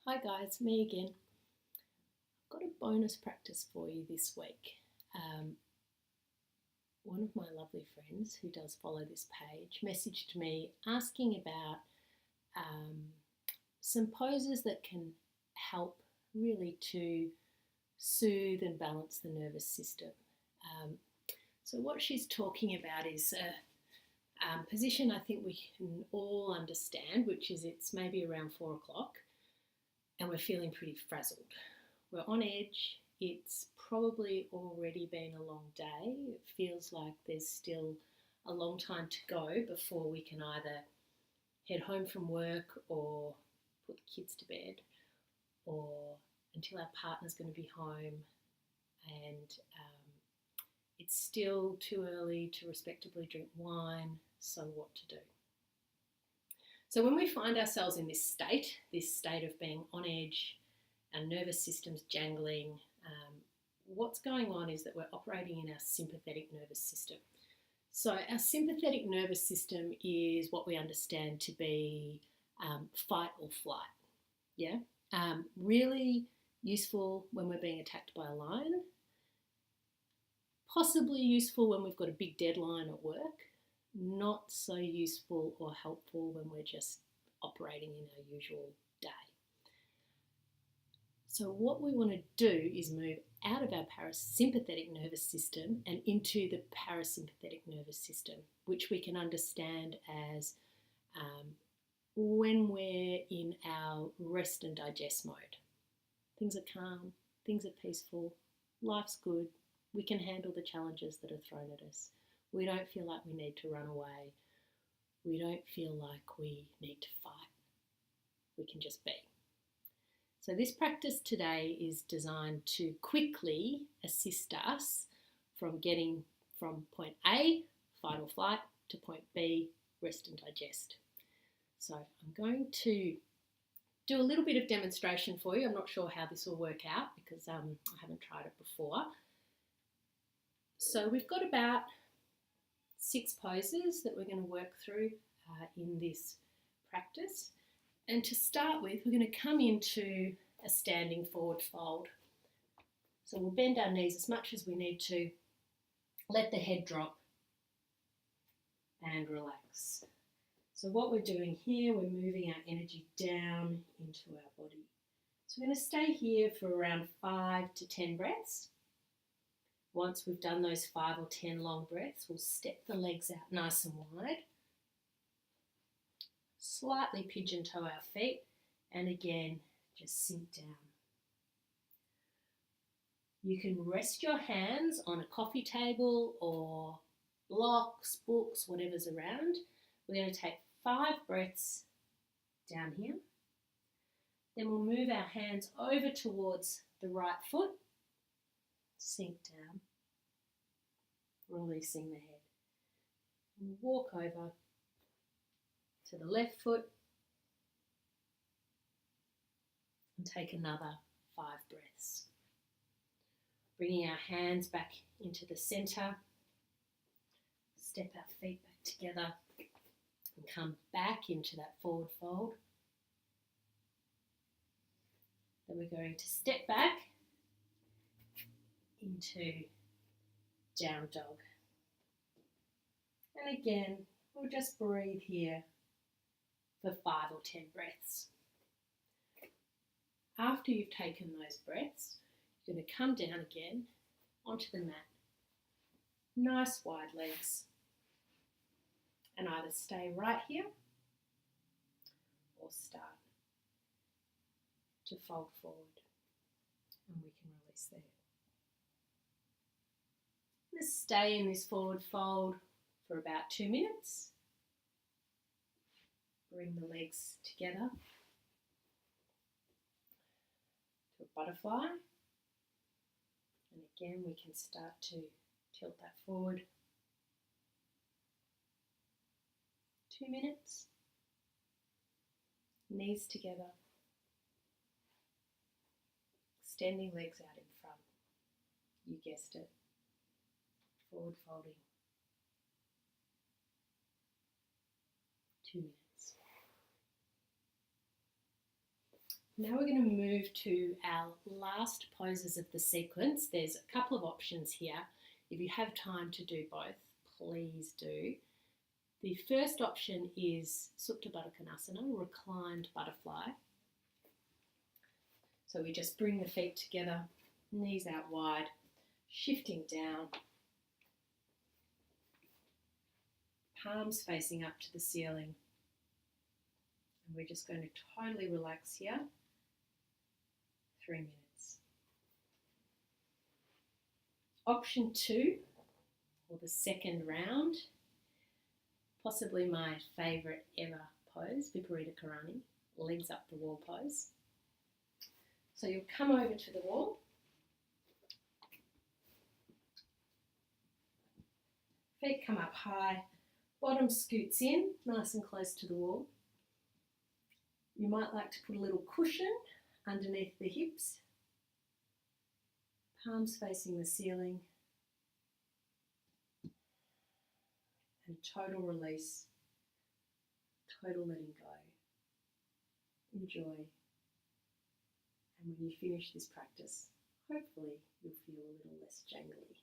Hi guys, me again. I've got a bonus practice for you this week. One of my lovely friends who does follow this page messaged me asking about some poses that can help really to soothe and balance the nervous system. So what she's talking about is a position I think we can all understand, which is it's maybe around 4 o'clock and we're feeling pretty frazzled. We're on edge. It's probably already been a long day. It feels like there's still a long time to go before we can either head home from work or put the kids to bed, or until our partner's going to be home, and it's still too early to respectably drink wine, so what to do? So when we find ourselves in this state of being on edge, our nervous system's jangling, what's going on is that we're operating in our sympathetic nervous system. So our sympathetic nervous system is what we understand to be fight or flight. Yeah, really useful when we're being attacked by a lion. Possibly useful when we've got a big deadline at work. Not so useful or helpful when we're just operating in our usual day. So what we want to do is move out of our parasympathetic nervous system and into the parasympathetic nervous system, which we can understand as when we're in our rest and digest mode. Things are calm, things are peaceful, life's good, we can handle the challenges that are thrown at us. We don't feel like we need to run away. We don't feel like we need to fight. We can just be. So this practice today is designed to quickly assist us from getting from point A, fight or flight, to point B, rest and digest. So I'm going to do a little bit of demonstration for you. I'm not sure how this will work out because I haven't tried it before. So we've got about 6 poses that we're going to work through in this practice. And to start with, we're going to come into a standing forward fold. So we'll bend our knees as much as we need to, let the head drop and relax. So what we're doing here, we're moving our energy down into our body. So we're going to stay here for around 5 to 10 breaths. Once we've done those 5 or 10 long breaths, we'll step the legs out nice and wide. Slightly pigeon toe our feet, and again, just sink down. You can rest your hands on a coffee table or blocks, books, whatever's around. We're going to take 5 breaths down here. Then we'll move our hands over towards the right foot. Sink down, releasing the head. And walk over to the left foot and take another 5 breaths. Bringing our hands back into the centre, step our feet back together and come back into that forward fold. Then we're going to step back into down dog. And again, we'll just breathe here for 5 or 10 breaths. After you've taken those breaths, you're going to come down again onto the mat. Nice wide legs. And either stay right here or start to fold forward. And we can release the head. Just stay in this forward fold for about 2 minutes. Bring the legs together to a butterfly. And again, we can start to tilt that forward. 2 minutes. Knees together. Extending legs out in front. You guessed it. Forward folding. 2 minutes. Now we're going to move to our last poses of the sequence. There's a couple of options here. If you have time to do both, please do. The first option is Supta Baddha Konasana, reclined butterfly. So we just bring the feet together, knees out wide, shifting down, palms facing up to the ceiling. And we're just going to totally relax here. 3 minutes. Option 2, or the second round, possibly my favourite ever pose, Viparita Karani, legs up the wall pose. So you'll come over to the wall, feet come up high, bottom scoots in, nice and close to the wall. You might like to put a little cushion underneath the hips, palms facing the ceiling, and total release, total letting go. Enjoy. And when you finish this practice, hopefully you'll feel a little less jangly.